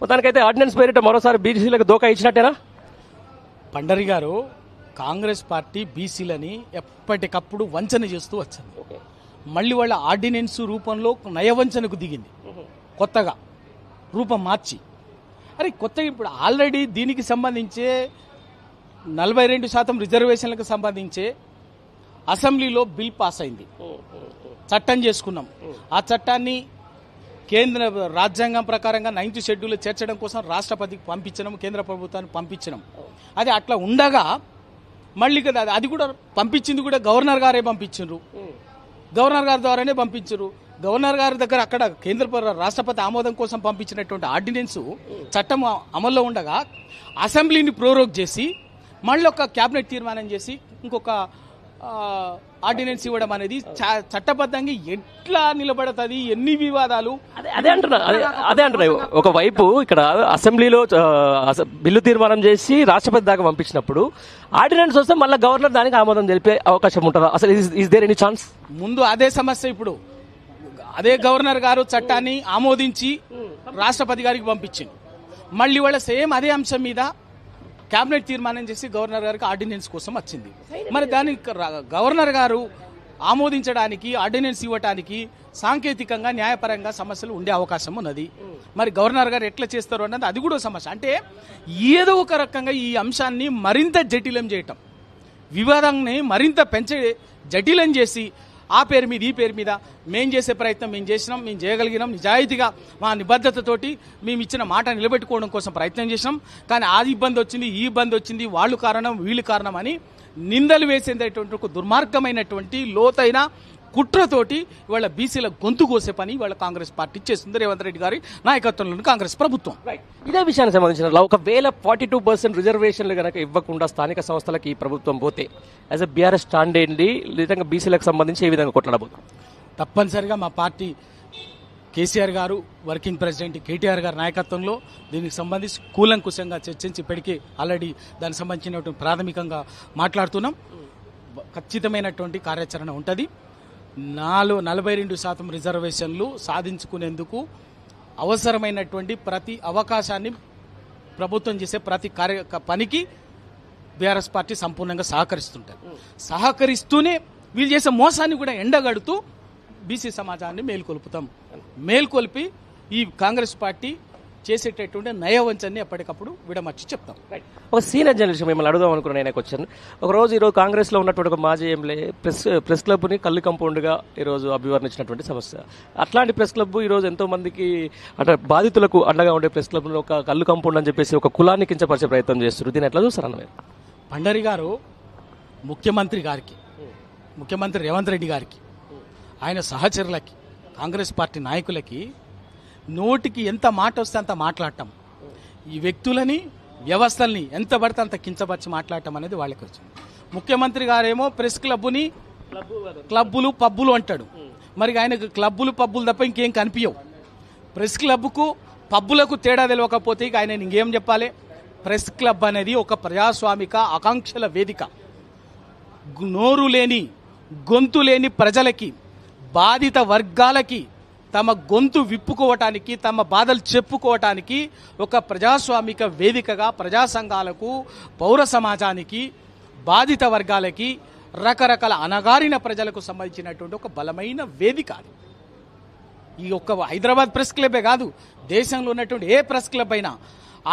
మొత్తానికైతే ఆర్డినెన్స్ పేరిట మరోసారి బీసీలకు దోకా ఇచ్చినట్టేనా? పండరి గారు, కాంగ్రెస్ పార్టీ బీసీలని ఎప్పటికప్పుడు వంచన చేస్తూ వచ్చింది. మళ్ళీ వాళ్ళ ఆర్డినెన్స్ రూపంలో నయవంచనకు దిగింది, కొత్తగా రూపం మార్చి. అరే కొత్తగా ఇప్పుడు ఆల్రెడీ దీనికి సంబంధించే 42% రిజర్వేషన్లకు సంబంధించే అసెంబ్లీలో బిల్ పాస్ అయింది, చట్టం చేసుకున్నాం. ఆ చట్టాన్ని కేంద్ర రాజ్యాంగం ప్రకారంగా 9th షెడ్యూల్ చేర్చడం కోసం రాష్ట్రపతికి పంపించడం, కేంద్ర ప్రభుత్వానికి పంపించడం. అది అట్లా ఉండగా మళ్ళీ కదా అది కూడా పంపించింది కూడా గవర్నర్ గారే పంపించారు, గవర్నర్ గారి ద్వారానే పంపించారు. గవర్నర్ గారి దగ్గర అక్కడ రాష్ట్రపతి ఆమోదం కోసం పంపించినటువంటి ఆర్డినెన్స్ చట్టం అమల్లో ఉండగా అసెంబ్లీని ప్రోరోగ్ చేసి మళ్ళీ ఒక క్యాబినెట్ తీర్మానం చేసి ఇంకొక ఆర్డినెన్స్ ఇవ్వడం అనేది చట్టబద్ధంగా ఎట్లా నిలబడుతుంది? ఎన్ని వివాదాలు? అదే అంటున్నా. ఒకవైపు ఇక్కడ అసెంబ్లీలో బిల్లు తీర్మానం చేసి రాష్ట్రపతి దాకా పంపించినప్పుడు ఆర్డినెన్స్ వస్తే మళ్ళీ గవర్నర్ దానికి ఆమోదం తెలిపే అవకాశం ఉంటుందా? అసలు ఇస్ దేర్ ఎనీ ఛాన్స్? ముందు అదే సమస్య. ఇప్పుడు అదే గవర్నర్ గారు చట్టాన్ని ఆమోదించి రాష్ట్రపతి గారికి పంపించింది. మళ్ళీ వాళ్ళ సేమ్ అదే అంశం మీద క్యాబినెట్ తీర్మానం చేసి గవర్నర్ గారికి ఆర్డినెన్స్ కోసం వచ్చింది. మరి దాన్ని గవర్నర్ గారు ఆమోదించడానికి, ఆర్డినెన్స్ ఇవ్వడానికి సాంకేతికంగా న్యాయపరంగా సమస్యలు ఉండే అవకాశం ఉన్నది. మరి గవర్నర్ గారు ఎట్లా చేస్తారు అన్నది అది కూడా సమస్య. అంటే ఏదో ఒక రకంగా ఈ అంశాన్ని మరింత జటిలం చేయటం, వివాదాన్ని మరింత జటిలం చేసి ఆ పేరు మీద ఈ పేరు మీద మేము చేసే ప్రయత్నం మేము చేసినాం, మేము చేయగలిగినాం, నిజాయితీగా మా నిబద్ధతతోటి మేము ఇచ్చిన మాట నిలబెట్టుకోవడం కోసం ప్రయత్నం చేసినాం. కానీ ఆ ఇబ్బంది వచ్చింది, ఈ ఇబ్బంది వచ్చింది, వాళ్ళు కారణం వీళ్ళు కారణం అని నిందలు వేసేటటువంటి ఒక దుర్మార్గమైనటువంటి లోతైన కుట్రతోటి ఇవాళ బీసీల గొంతు కోసే పని ఇవాళ కాంగ్రెస్ పార్టీ చేస్తుంది, రేవంత్ రెడ్డి గారి నాయకత్వంలోని కాంగ్రెస్ ప్రభుత్వం. ఇదే విషయానికి సంబంధించిన ఒకవేళ 42% రిజర్వేషన్లు కనుక ఇవ్వకుండా స్థానిక సంస్థలకు ఈ ప్రభుత్వం పోతే యాజ్ ఎ బీఆర్ఎస్ స్టాండ్ ఏంటి, నిజంగా బీసీలకు సంబంధించి ఏ విధంగా కొట్లాడబోతుంది? తప్పనిసరిగా మా పార్టీ కేసీఆర్ గారు, వర్కింగ్ ప్రెసిడెంట్ కేటీఆర్ గారి నాయకత్వంలో దీనికి సంబంధించి కూలంకుశంగా చర్చించి ఇప్పటికీ ఆల్రెడీ దానికి సంబంధించినటువంటి ప్రాథమికంగా మాట్లాడుతున్నాం. ఖచ్చితమైనటువంటి కార్యాచరణ ఉంటుంది. 42% రిజర్వేషన్లు సాధించుకునేందుకు అవసరమైనటువంటి ప్రతి అవకాశాన్ని ప్రభుత్వం చేసే ప్రతి పనికి బీఆర్ఎస్ పార్టీ సంపూర్ణంగా సహకరిస్తుంటారు. సహకరిస్తూనే వీళ్ళు చేసే మోసాన్ని కూడా ఎండగడుతూ బీసీ సమాజాన్ని మేల్కొల్పి ఈ కాంగ్రెస్ పార్టీ చేసేటటువంటి నయవంచాన్ని ఎప్పటికప్పుడు విడమర్చి చెప్తాం. ఒక సీనియర్ జర్నలిస్ట్ మిమ్మల్ని అడుగుదాం అనుకున్నాను. నేను వచ్చాను ఒకరోజు ఈరోజు కాంగ్రెస్లో ఉన్నటువంటి ఒక మాజీ ఎమ్మెల్యే ప్రెస్ క్లబ్ని కళ్ళు కంపౌండ్గా ఈరోజు అభివర్ణించినటువంటి సమస్య. అట్లాంటి ప్రెస్ క్లబ్ ఈరోజు ఎంతో మందికి అంటే బాధితులకు అండగా ఉండే ప్రెస్ క్లబ్లో ఒక కళ్ళు కంపౌండ్ అని చెప్పేసి ఒక కులాన్ని కించపరిచే ప్రయత్నం చేస్తారు. దీన్ని ఎట్లా చూస్తారన్న మీరు? పండరి గారు ముఖ్యమంత్రి గారికి, ముఖ్యమంత్రి రేవంత్ రెడ్డి గారికి, ఆయన సహచరులకి, కాంగ్రెస్ పార్టీ నాయకులకి నోటికి ఎంత మాట వస్తే అంత మాట్లాడటం, ఈ వ్యక్తులని వ్యవస్థల్ని ఎంత పడితే అంత కించపరిచి మాట్లాడటం అనేది వాళ్ళకి వచ్చింది. ముఖ్యమంత్రి గారేమో ప్రెస్ క్లబ్ని క్లబ్బులు పబ్బులు అంటాడు. మరి ఆయనకు క్లబ్బులు పబ్బులు తప్ప ఇంకేం కనిపించవు. ప్రెస్ క్లబ్కు పబ్బులకు తేడా తెలియకపోతే ఇక ఆయన ఇంకేం చెప్పాలి? ప్రెస్ క్లబ్ అనేది ఒక ప్రజాస్వామిక ఆకాంక్షల వేదిక. నోరు లేని, గొంతు లేని ప్రజలకి, బాధిత వర్గాలకి తమ గొంతు విప్పుకోవటానికి, తమ బాధలు చెప్పుకోవటానికి ఒక ప్రజాస్వామిక వేదికగా ప్రజా సంఘాలకు, పౌర సమాజానికి, బాధిత వర్గాలకి, రకరకాల అణగారిన ప్రజలకు సంబంధించినటువంటి ఒక బలమైన వేదిక అది. ఈ ఒక్క హైదరాబాద్ ప్రెస్ క్లబ్బే కాదు, దేశంలో ఉన్నటువంటి ఏ ప్రెస్ క్లబ్ అయినా.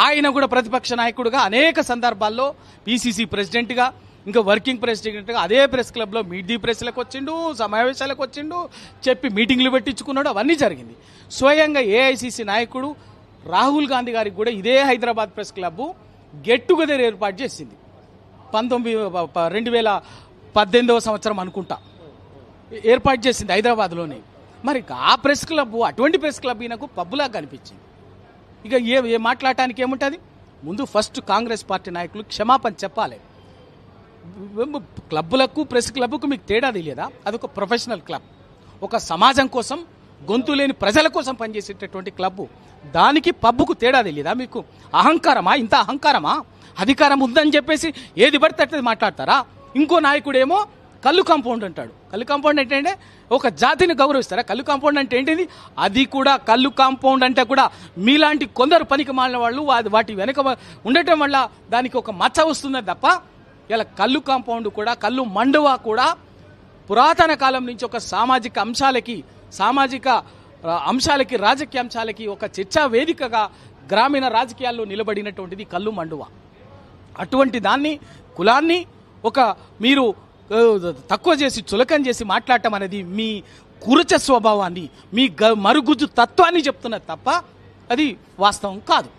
ఆయన కూడా ప్రతిపక్ష నాయకుడుగా అనేక సందర్భాల్లో పీసీసీ ప్రెసిడెంట్గా, ఇంకా వర్కింగ్ ప్రెసిడెంట్గా అదే ప్రెస్ క్లబ్లో మీట్ ది ప్రెస్లకు వచ్చిండు, సమావేశాలకు వచ్చిండు, చెప్పి మీటింగ్లు పెట్టించుకున్నాడు. అవన్నీ జరిగింది. స్వయంగా ఏఐసీసీ నాయకుడు రాహుల్ గాంధీ గారికి కూడా ఇదే Hyderabad press club get together ఏర్పాటు చేసింది. 2018వ సంవత్సరం అనుకుంటా ఏర్పాటు చేసింది హైదరాబాద్లోనే. మరి ఆ ప్రెస్ క్లబ్, అటువంటి ప్రెస్ క్లబ్ ఈయనకు పబ్బులాగా కనిపించింది. ఇక ఏ మాట్లాడటానికి ఏముంటుంది? ముందు ఫస్ట్ కాంగ్రెస్ పార్టీ నాయకులు క్షమాపణ చెప్పాలి. క్లబ్బులకు ప్రెస్ క్లబ్కు మీకు తేడా తెలియదా? అదొక ప్రొఫెషనల్ క్లబ్, ఒక సమాజం కోసం, గొంతు లేని ప్రజల కోసం పనిచేసేటటువంటి క్లబ్బు. దానికి పబ్బుకు తేడా తెలియదా మీకు? అహంకారమా? ఇంత అహంకారమా? అధికారం ఉందని చెప్పేసి ఏది పడితే అట్లా మాట్లాడతారా? ఇంకో నాయకుడేమో కళ్ళు కాంపౌండ్ అంటాడు. కళ్ళు కాంపౌండ్ అంటే ఒక జాతిని గౌరవిస్తారా? కళ్ళు కాంపౌండ్ అంటే ఏంటిది? అది కూడా కళ్ళు కాంపౌండ్ అంటే కూడా మీలాంటి కొందరు పనికి మాలిన వాళ్ళు వాటి వెనక ఉండటం వల్ల దానికి ఒక మచ్చ వస్తుందని తప్ప ఇలా కళ్ళు కాంపౌండ్ కూడా, కళ్ళు మండువా కూడా పురాతన కాలం నుంచి ఒక సామాజిక అంశాలకి రాజకీయ అంశాలకి ఒక చర్చా వేదికగా గ్రామీణ రాజకీయాల్లో నిలబడినటువంటిది కళ్ళు మండువా. అటువంటి దాన్ని, కులాన్ని మీరు తక్కువ చేసి చులకం చేసి మాట్లాడటం అనేది మీ కురచ స్వభావాన్ని, మీ మరుగుజ్జు తత్వాన్ని చెప్తున్నది తప్ప అది వాస్తవం కాదు.